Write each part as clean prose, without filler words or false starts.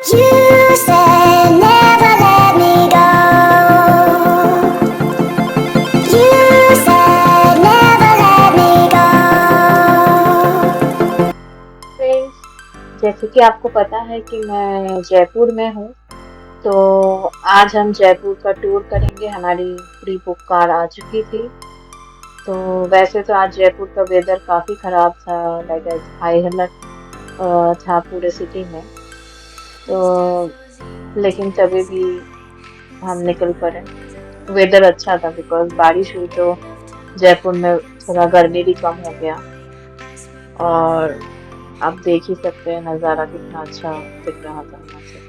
You said never let me go. You said never let me go. Friends, जैसे कि आपको पता है कि मैं जयपुर में हूँ, तो आज हम जयपुर का टूर करेंगे। हमारी प्री बुक कार आ चुकी थी। तो वैसे तो आज जयपुर का वेदर काफ़ी ख़राब था, लाइक हाई अलर्ट था पूरे सिटी में। तो लेकिन तभी भी हम निकल पड़े। वेदर अच्छा था बिकॉज़ बारिश हुई तो जयपुर में थोड़ा गर्मी भी कम हो गया। और आप देख ही सकते हैं नज़ारा कितना अच्छा दिख रहा था यहाँ से।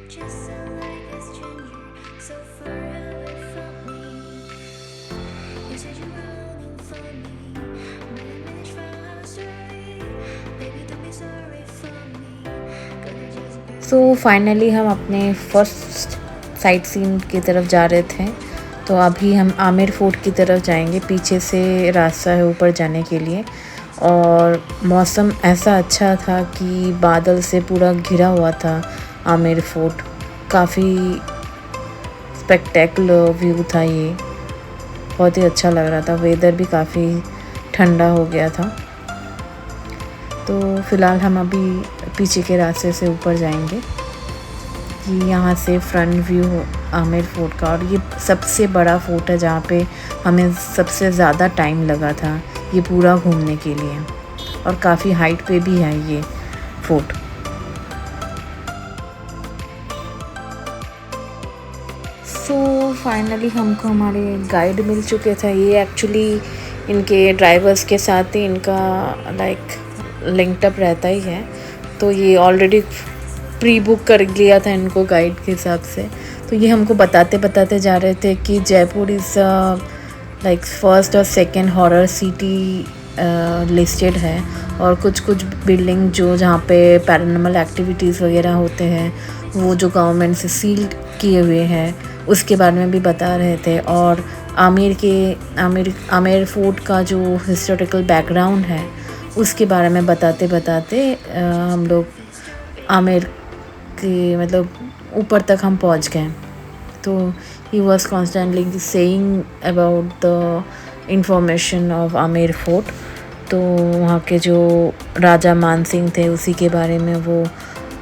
सो फाइनली हम अपने फर्स्ट साइट सीन की तरफ जा रहे थे। तो अभी हम आमेर फोर्ट की तरफ जाएंगे। पीछे से रास्ता है ऊपर जाने के लिए। और मौसम ऐसा अच्छा था कि बादल से पूरा घिरा हुआ था आमेर फोर्ट। काफ़ी स्पेक्टेकुलर व्यू था ये। बहुत ही अच्छा लग रहा था। वेदर भी काफ़ी ठंडा हो गया था। तो फ़िलहाल हम अभी पीछे के रास्ते से ऊपर जाएंगे। ये यहाँ से फ्रंट व्यू आमेर फोर्ट का, और ये सबसे बड़ा फोर्ट है जहाँ पे हमें सबसे ज़्यादा टाइम लगा था ये पूरा घूमने के लिए। और काफ़ी हाइट पे भी है ये फोर्ट। सो फाइनली हमको हमारे गाइड मिल चुके थे। ये एक्चुअली इनके ड्राइवर्स के साथ ही इनका लाइक लिंकअप रहता ही है। तो ये ऑलरेडी प्री बुक कर लिया था इनको गाइड के हिसाब से। तो ये हमको बताते बताते जा रहे थे कि जयपुर इज़ लाइक फर्स्ट और सेकंड हॉरर सिटी लिस्टेड है। और कुछ कुछ बिल्डिंग जो जहाँ पे पैरानॉर्मल एक्टिविटीज़ वगैरह होते हैं वो जो गवर्नमेंट से सील किए हुए हैं उसके बारे में भी बता रहे थे। और आमेर फोर्ट का जो हिस्टोरिकल बैकग्राउंड है उसके बारे में बताते बताते हम लोग आमेर के मतलब ऊपर तक हम पहुंच गए। तो he was constantly saying about the information of Amer fort. तो वहाँ के जो राजा मान सिंह थे उसी के बारे में वो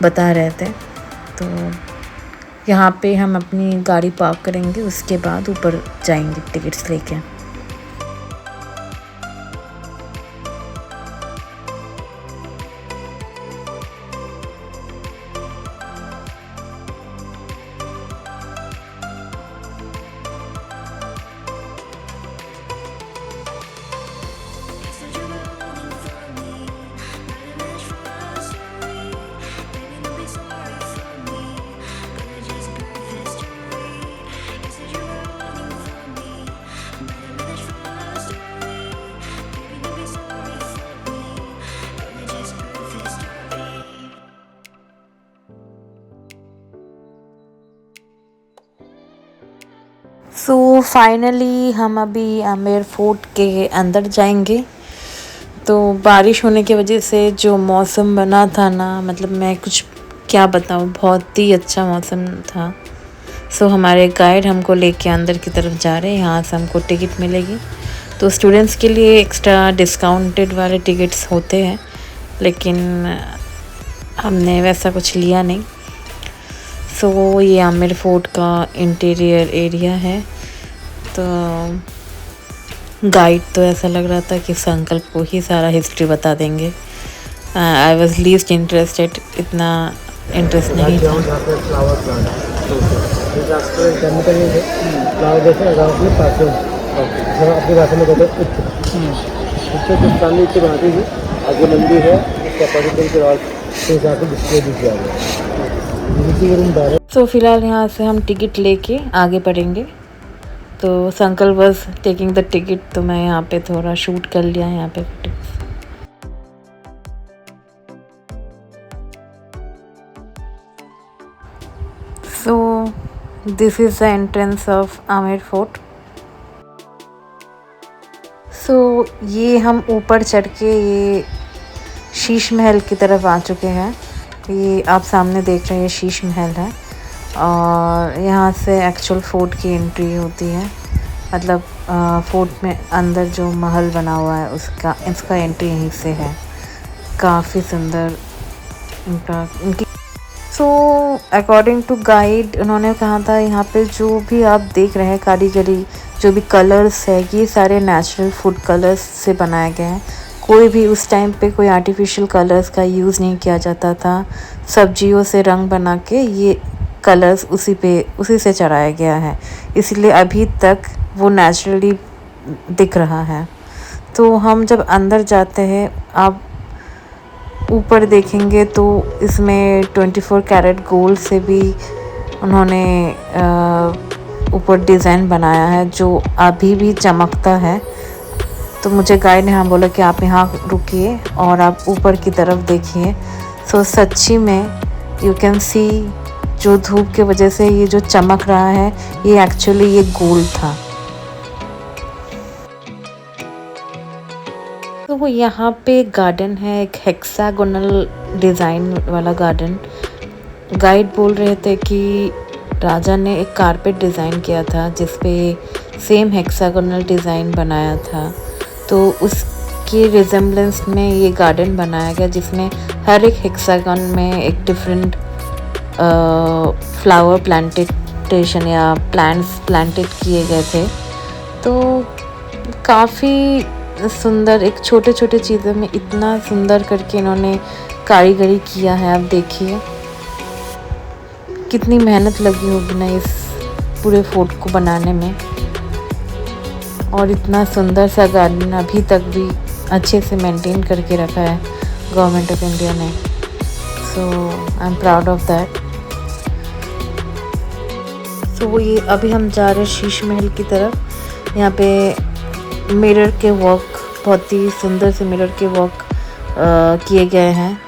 बता रहे थे। तो यहाँ पे हम अपनी गाड़ी पार्क करेंगे, उसके बाद ऊपर जाएंगे टिकट्स लेके। सो फाइनली हम अभी आमेर फोर्ट के अंदर जाएंगे। तो बारिश होने की वजह से जो मौसम बना था ना, मतलब मैं कुछ क्या बताऊँ, बहुत ही अच्छा मौसम था। सो हमारे गाइड हमको लेके अंदर की तरफ जा रहे हैं। यहाँ से हमको टिकट मिलेगी। तो स्टूडेंट्स के लिए एक्स्ट्रा डिस्काउंटेड वाले टिकट्स होते हैं, लेकिन हमने वैसा कुछ लिया नहीं। सो ये आमेर फोर्ट का इंटीरियर एरिया है। तो गाइड तो ऐसा लग रहा था कि इस अंकल को ही सारा हिस्ट्री बता देंगे। आई वॉज लीस्ट इंटरेस्टेड, इतना इंटरेस्ट नहीं था। तो फिलहाल यहाँ से हम टिकट लेके आगे बढ़ेंगे। तो अंकल बस टेकिंग द टिकट, तो मैं यहाँ पे थोड़ा शूट कर लिया यहाँ पे। So this is the entrance of Amer fort. So ये हम ऊपर चढ़ के ये शीश महल की तरफ आ चुके हैं। ये आप सामने देख रहे हैं शीश महल है और यहाँ से एक्चुअल फोर्ट की एंट्री होती है। मतलब फोर्ट में अंदर जो महल बना हुआ है इसका एंट्री यहीं से है। काफ़ी सुंदर इनकी सो अकॉर्डिंग टू गाइड उन्होंने कहा था यहाँ पे जो भी आप देख रहे हैं कारीगरी, जो भी कलर्स है, ये सारे नेचुरल फूड कलर्स से बनाए गए हैं। कोई भी उस टाइम पे कोई आर्टिफिशियल कलर्स का यूज़ नहीं किया जाता था। सब्जियों से रंग बना के ये कलर्स उसी से चढ़ाया गया है, इसलिए अभी तक वो नेचुरली दिख रहा है। तो हम जब अंदर जाते हैं, आप ऊपर देखेंगे तो इसमें 24 कैरेट गोल्ड से भी उन्होंने ऊपर डिज़ाइन बनाया है जो अभी भी चमकता है। तो मुझे गाइड ने हाँ बोला कि आप यहाँ रुकिए और आप ऊपर की तरफ देखिए। सो सच्ची में यू कैन सी जो धूप की वजह से ये जो चमक रहा है ये एक्चुअली ये गोल्ड था। तो वो यहाँ पे गार्डन है, एक हेक्सागोनल डिज़ाइन वाला गार्डन। गाइड बोल रहे थे कि राजा ने एक कारपेट डिज़ाइन किया था जिस पे सेम हेक्सागोनल डिज़ाइन बनाया था। तो उसके रिजेम्बलेंस में ये गार्डन बनाया गया जिसमें हर एक हेक्सागन में एक डिफरेंट फ्लावर प्लांटेशन या प्लांट्स प्लांटेड किए गए थे। तो काफ़ी सुंदर, एक छोटे छोटे चीज़ों में इतना सुंदर करके इन्होंने कारीगरी किया है। आप देखिए कितनी मेहनत लगी होगी ना इस पूरे फोर्ट को बनाने में। और इतना सुंदर सा गार्डन अभी तक भी अच्छे से मेंटेन करके रखा है गवर्नमेंट ऑफ इंडिया ने। So I am proud of that. So ये अभी हम जा रहे हैं शीश महल की तरफ। यहाँ पे मिरर के वर्क, बहुत ही सुंदर से मिरर के वर्क किए गए हैं।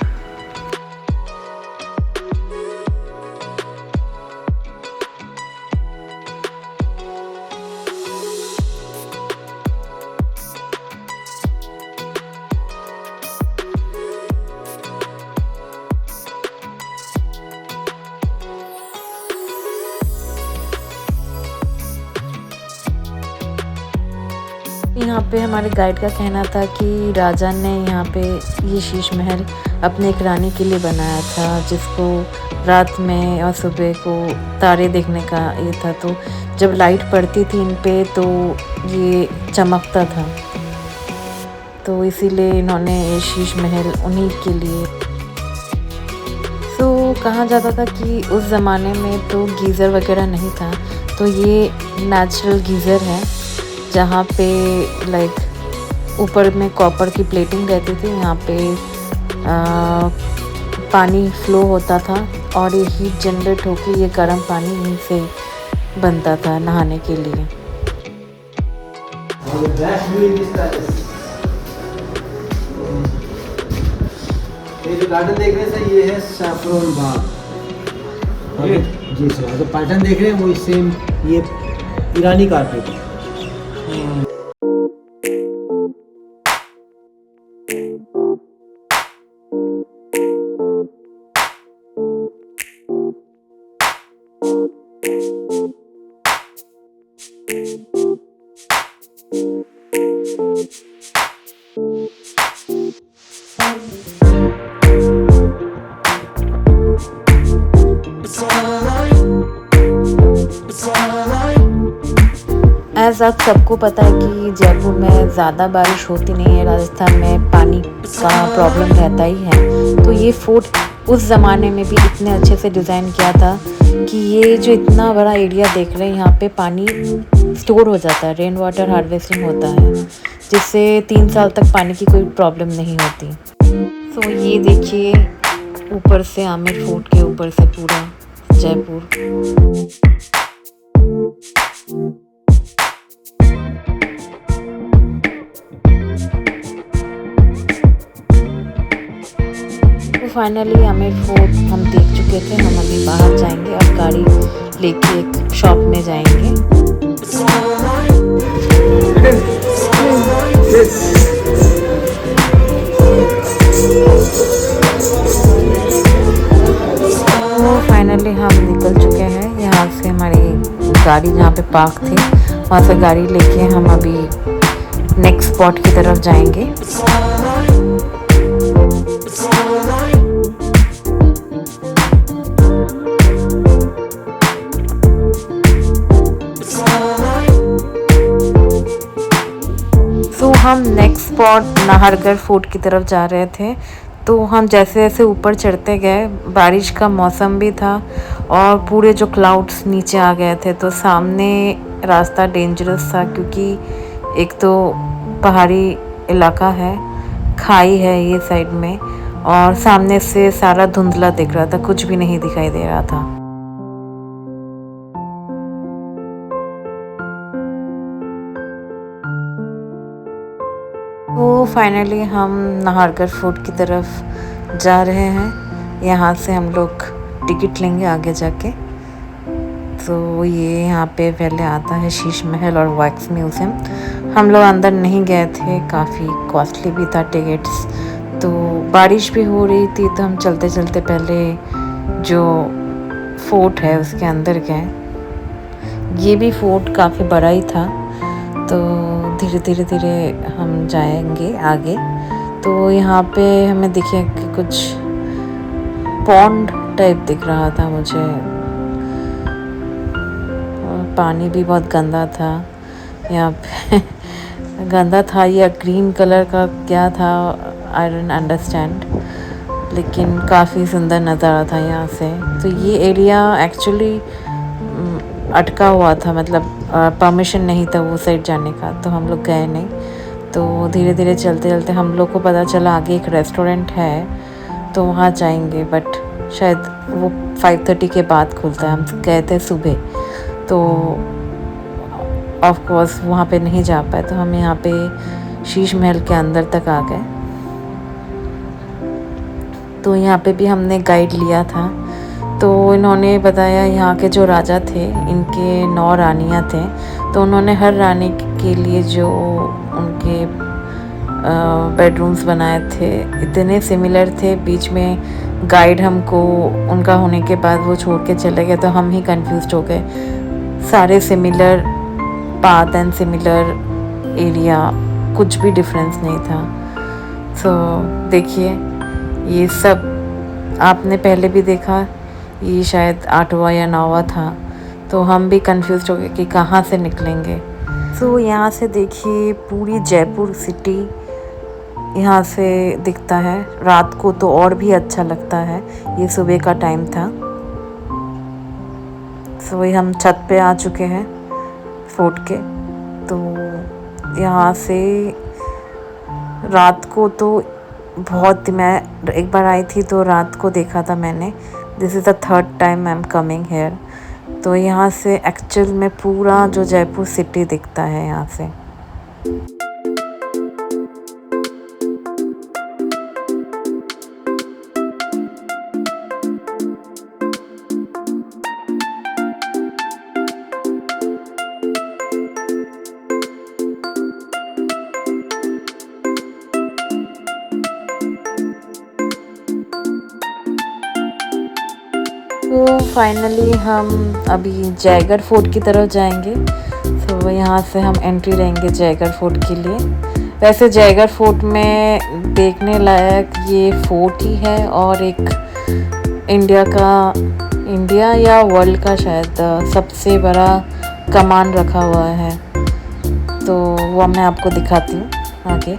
यहाँ पे हमारे गाइड का कहना था कि राजा ने यहाँ पे ये शीश महल अपने एक रानी के लिए बनाया था, जिसको रात में और सुबह को तारे देखने का ये था। तो जब लाइट पड़ती थी इन पे तो ये चमकता था, तो इसीलिए इन्होंने ये शीश महल उन्हीं के लिए। तो कहा जाता था कि उस ज़माने में तो गीज़र वगैरह नहीं था, तो ये नेचुरल गीज़र है जहाँ पे लाइक ऊपर में कॉपर की प्लेटिंग रहती थी। यहाँ पे पानी फ्लो होता था और ये हीट जनरेट होकर ये गर्म पानी यहीं से बनता था नहाने के लिए। ये जो गार्डन देख रहे हैं सर, ये है सैफरन बाग। जी सर, जो पैटर्न देख रहे हैं वो सेम ये ईरानी कारपेट है। एज़ आप सबको पता है कि जयपुर में ज़्यादा बारिश होती नहीं है, राजस्थान में पानी का प्रॉब्लम रहता ही है। तो ये फोर्ट उस ज़माने में भी इतने अच्छे से डिज़ाइन किया था कि ये जो इतना बड़ा एरिया देख रहे हैं यहाँ पे पानी स्टोर हो जाता है, रेन वाटर हार्वेस्टिंग होता है, जिससे 3 साल तक पानी की कोई प्रॉब्लम नहीं होती। तो ये देखिए ऊपर से आमेर फोर्ट के ऊपर से पूरा जयपुर। फाइनली आमेर फोर्ट हम देख चुके थे। हम अभी बाहर जाएंगे और गाड़ी लेके एक शॉप में जाएंगे। तो फाइनली हम निकल चुके हैं यहाँ से। हमारी गाड़ी जहाँ पे पार्क थी वहाँ से गाड़ी लेके हम अभी नेक्स्ट स्पॉट की तरफ जाएंगे। तो हम नेक्स्ट स्पॉट नाहरगढ़ फोर्ट की तरफ जा रहे थे। तो हम जैसे जैसे ऊपर चढ़ते गए, बारिश का मौसम भी था और पूरे जो क्लाउड्स नीचे आ गए थे, तो सामने रास्ता डेंजरस था क्योंकि एक तो पहाड़ी इलाका है, खाई है ये साइड में, और सामने से सारा धुंधला दिख रहा था, कुछ भी नहीं दिखाई दे रहा था। तो फाइनली हम नाहरगढ़ फोर्ट की तरफ जा रहे हैं। यहाँ से हम लोग टिकट लेंगे आगे जाके। तो ये यहाँ पे पहले आता है शीश महल और वैक्स म्यूज़ियम। हम लोग अंदर नहीं गए थे, काफ़ी कॉस्टली भी था टिकट्स। तो बारिश भी हो रही थी तो हम चलते चलते पहले जो फोर्ट है उसके अंदर गए। ये भी फोर्ट काफ़ी बड़ा ही था, तो धीरे धीरे धीरे हम जाएंगे आगे। तो यहाँ पे हमें दिखे कि कुछ पॉन्ड टाइप दिख रहा था मुझे, और पानी भी बहुत गंदा था यहाँ पे। गंदा था या ग्रीन कलर का क्या था, आई डोंट अंडरस्टैंड, लेकिन काफ़ी सुंदर नज़ारा था यहाँ से। तो ये एरिया एक्चुअली अटका हुआ था, मतलब परमिशन नहीं था वो साइड जाने का, तो हम लोग गए नहीं। तो धीरे धीरे चलते चलते हम लोग को पता चला आगे एक रेस्टोरेंट है, तो वहाँ जाएंगे, बट शायद वो 5:30 के बाद खुलता है। हम गए थे सुबह, तो ऑफ कोर्स वहाँ पे नहीं जा पाए, तो हम यहाँ पे शीश महल के अंदर तक आ गए। तो यहाँ पे भी हमने गाइड लिया था, तो इन्होंने बताया यहाँ के जो राजा थे इनके 9 रानियाँ थे, तो उन्होंने हर रानी के लिए जो उनके बेडरूम्स बनाए थे इतने सिमिलर थे। बीच में गाइड हमको उनका होने के बाद वो छोड़ के चले गए, तो हम ही कंफ्यूज हो गए। सारे similar path and similar area, कुछ भी डिफरेंस नहीं था। सो देखिए, ये सब आपने पहले भी देखा, ये शायद 8वां या 9वां था, तो हम भी कंफ्यूज हो गए कि कहाँ से निकलेंगे। तो यहाँ से देखिए पूरी जयपुर सिटी यहाँ से दिखता है। रात को तो और भी अच्छा लगता है, ये सुबह का टाइम था। तो वही हम छत पे आ चुके हैं फोर्ट के। तो यहाँ से रात को तो बहुत, मैं एक बार आई थी तो रात को देखा था मैंने। This is the 3rd time I am coming here. तो यहाँ से एक्चुअल में पूरा जो जयपुर सिटी दिखता है यहाँ से। तो फाइनली हम अभी जयगढ़ फोर्ट की तरफ जाएंगे। तो यहाँ से हम एंट्री रहेंगे जयगढ़ फोर्ट के लिए। वैसे जयगढ़ फोर्ट में देखने लायक ये फोर्ट ही है, और एक इंडिया या वर्ल्ड का शायद सबसे बड़ा कमान रखा हुआ है। तो वो मैं आपको दिखाती हूँ आगे।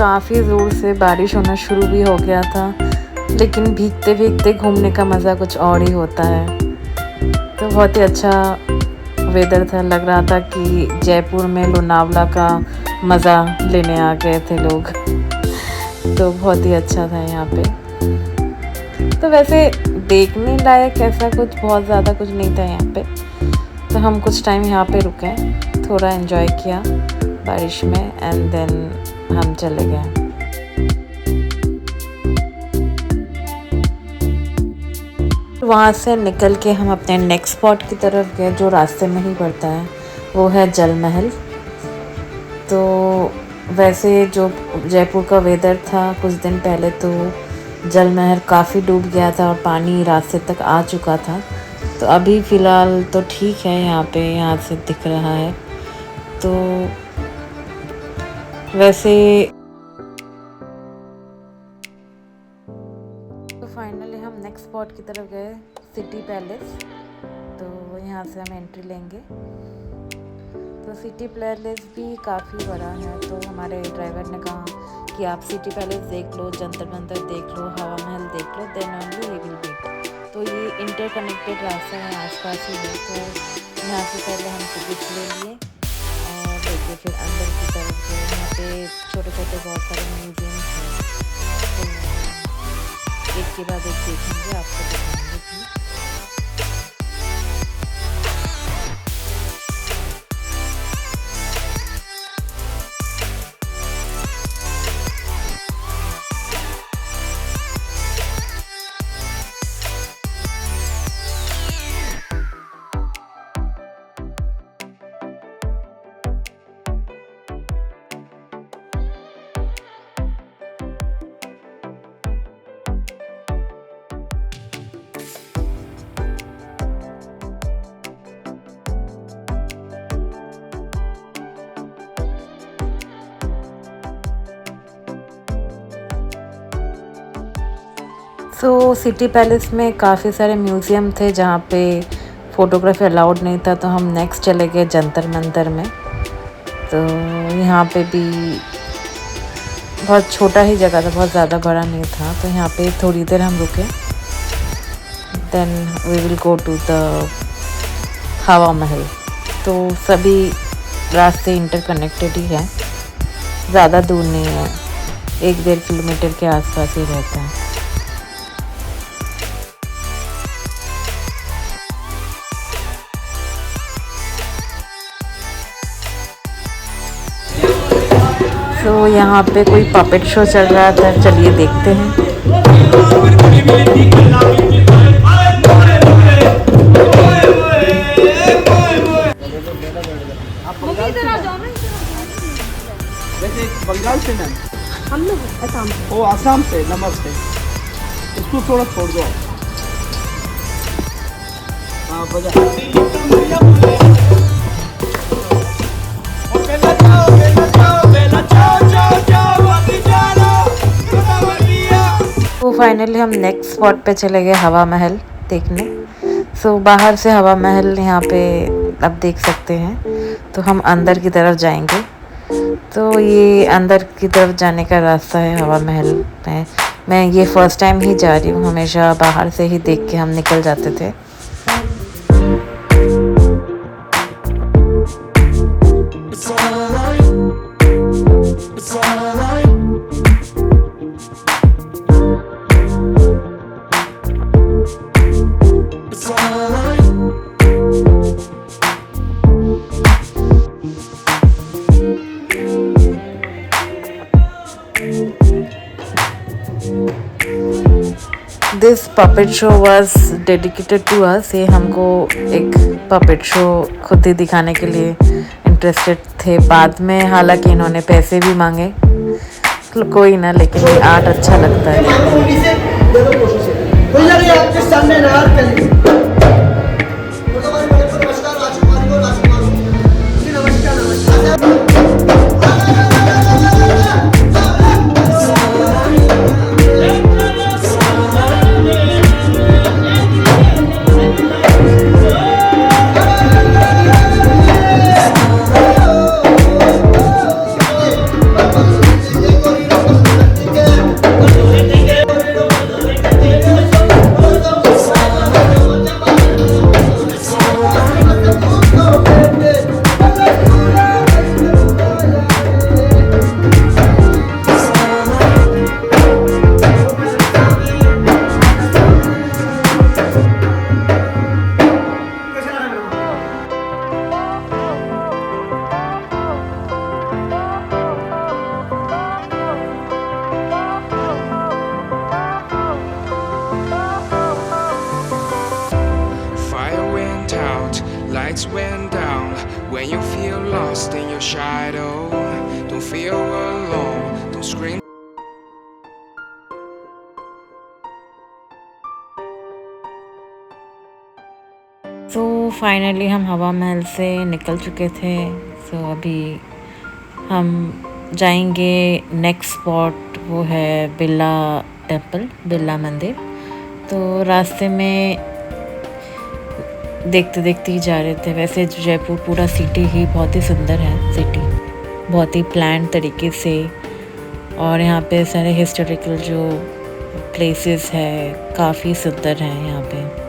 काफ़ी ज़ोर से बारिश होना शुरू भी हो गया था, लेकिन भीगते भीगते घूमने का मज़ा कुछ और ही होता है। तो बहुत ही अच्छा वेदर था, लग रहा था कि जयपुर में लोनावला का मज़ा लेने आ गए थे लोग। तो बहुत ही अच्छा था यहाँ पे। तो वैसे देखने लायक ऐसा कुछ बहुत ज़्यादा कुछ नहीं था यहाँ पे, तो हम कुछ टाइम यहाँ पे रुके, थोड़ा एंजॉय किया बारिश में एंड देन हम चले गए। वहाँ से निकल के हम अपने नेक्स्ट स्पॉट की तरफ गए जो रास्ते में ही पड़ता है, वो है जल महल। तो वैसे जो जयपुर का वेदर था कुछ दिन पहले, तो जल महल काफ़ी डूब गया था और पानी रास्ते तक आ चुका था। तो अभी फ़िलहाल तो ठीक है, यहाँ से दिख रहा है। तो वैसे फाइनली हम नेक्स्ट स्पॉट की तरफ गए, सिटी पैलेस। तो यहाँ से हम एंट्री लेंगे। तो सिटी पैलेस भी काफ़ी बड़ा है, तो हमारे ड्राइवर ने कहा कि आप सिटी पैलेस देख लो, जंतर मंतर देख लो, हवा महल देख लो, then only we will beat. तो ये इंटरकनेक्टेड रास्ता है, आसपास ही है। तो यहाँ से पहले हम टिकट ले लिए और लेके फिर अंदर की तरफ गए। यहाँ पे छोटे छोटे बहुत सारे म्यूजियम्स हैं, तो एक के बाद एक देखेंगे, आपको दिखाएंगे भी। तो सिटी पैलेस में काफ़ी सारे म्यूज़ियम थे जहाँ पे फ़ोटोग्राफी अलाउड नहीं था, तो हम नेक्स्ट चले गए जंतर मंतर में। तो यहाँ पे भी बहुत छोटा ही जगह था, बहुत ज़्यादा बड़ा नहीं था। तो यहाँ पे थोड़ी देर हम रुके, then we will go to the Hawa Mahal. तो सभी रास्ते इंटरकनेक्टेड ही है, ज़्यादा दूर नहीं है, 1-1.5 किलोमीटर के आसपास ही रहता है। तो यहाँ पे कोई पपेट शो चल रहा था, चलिए देखते हैं। वैसे बंगाल से मैम, हम लोग असम से। ओ असम से, नमस्ते। इसको थोड़ा छोड़ दो। हाँ बजा। तो फाइनली हम नेक्स्ट स्पॉट पे चले गए हवा महल देखने। सो बाहर से हवा महल यहाँ पे आप देख सकते हैं। तो हम अंदर की तरफ जाएंगे। तो ये अंदर की तरफ जाने का रास्ता है हवा महल में। मैं ये फर्स्ट टाइम ही जा रही हूँ, हमेशा बाहर से ही देख के हम निकल जाते थे। This puppet show was dedicated to us. ये हमको एक पपेट शो खुद ही दिखाने के लिए इंटरेस्टेड थे। बाद में हालांकि इन्होंने पैसे भी मांगे, कोई ना, लेकिन ये आर्ट अच्छा लगता है। lights went down. When you feel lost in your shadow, don't feel alone, don't scream. So finally हम हवा महल से निकल चुके थे। सो अभी हम जाएंगे नेक्स्ट स्पॉट, वो है बिरला टेम्पल, बिरला मंदिर। तो रास्ते में देखते देखते ही जा रहे थे। वैसे जयपुर पूरा सिटी ही बहुत ही सुंदर है, सिटी बहुत ही प्लान तरीके से, और यहाँ पे सारे हिस्टोरिकल जो प्लेसेस है काफ़ी सुंदर हैं यहाँ पे।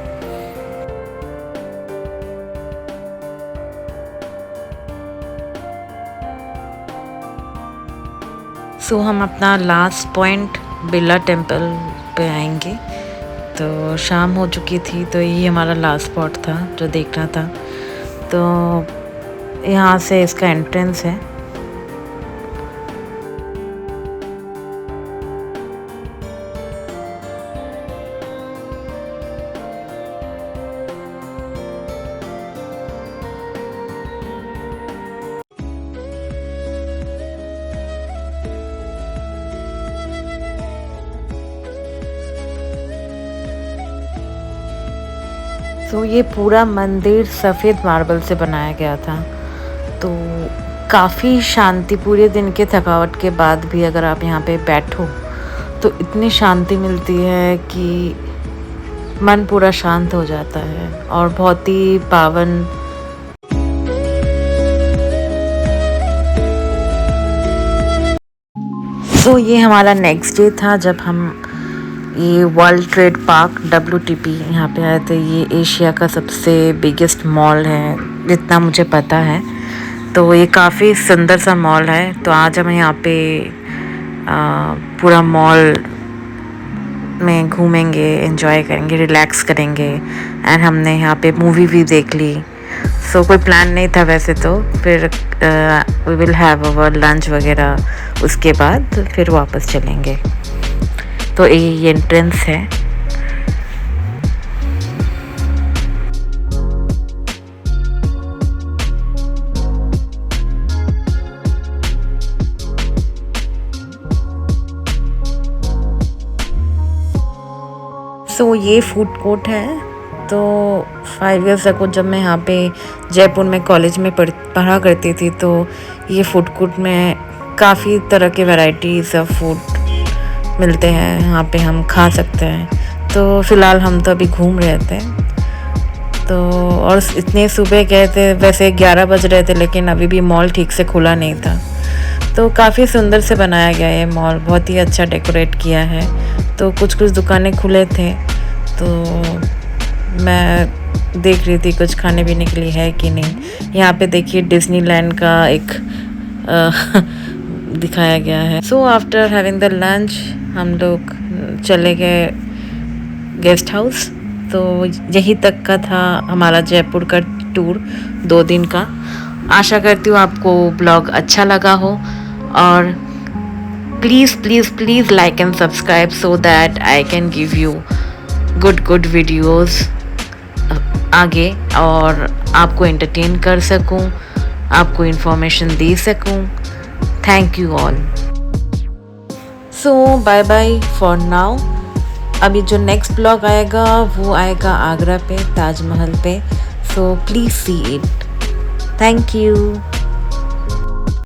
सो हम अपना लास्ट पॉइंट बिरला टेम्पल पे आएंगे। तो शाम हो चुकी थी, तो यही हमारा लास्ट स्पॉट था जो देखना था। तो यहाँ से इसका एंट्रेंस है। तो ये पूरा मंदिर सफ़ेद मार्बल से बनाया गया था। तो काफ़ी शांति, पूरे दिन के थकावट के बाद भी अगर आप यहाँ पे बैठो तो इतनी शांति मिलती है कि मन पूरा शांत हो जाता है, और बहुत ही पावन। तो ये हमारा नेक्स्ट डे था जब हम ये वर्ल्ड ट्रेड पार्क WTP यहाँ पे आए थे। ये एशिया का सबसे बिगेस्ट मॉल है जितना मुझे पता है। तो ये काफ़ी सुंदर सा मॉल है। तो आज हम यहाँ पे पूरा मॉल में घूमेंगे, एंजॉय करेंगे, रिलैक्स करेंगे, एंड हमने यहाँ पे मूवी भी देख ली। सो कोई प्लान नहीं था वैसे तो। फिर we will have our lunch वगैरह, उसके बाद फिर वापस चलेंगे। तो ये एंट्रेंस है। सो ये फूड कोर्ट है। तो 5 years ago जब मैं यहाँ पे जयपुर में कॉलेज में पढ़ा करती थी, तो ये फूड कोर्ट में काफ़ी तरह के वैरायटीज़ ऑफ फूड मिलते हैं, यहाँ पे हम खा सकते हैं। तो फ़िलहाल हम तो अभी घूम रहे थे। तो और इतने सुबह गए थे, वैसे 11 बज रहे थे, लेकिन अभी भी मॉल ठीक से खुला नहीं था। तो काफ़ी सुंदर से बनाया गया है मॉल, बहुत ही अच्छा डेकोरेट किया है। तो कुछ कुछ दुकानें खुले थे, तो मैं देख रही थी कुछ खाने पीने के लिए है कि नहीं। यहाँ पे देखिए डिज्नीलैंड का एक दिखाया गया है। So after having the lunch हम लोग चले गए गेस्ट हाउस। तो यही तक का था हमारा जयपुर का टूर 2 दिन का। आशा करती हूँ आपको ब्लॉग अच्छा लगा हो, और please please please like and subscribe so that I can give you good videos आगे, और आपको एंटरटेन कर सकूं, आपको इन्फॉर्मेशन दे सकूं। Thank you all. So bye bye for now. अभी जो नेक्स्ट ब्लॉग आएगा वो आएगा आगरा पे, ताजमहल पे। So please see it. Thank you.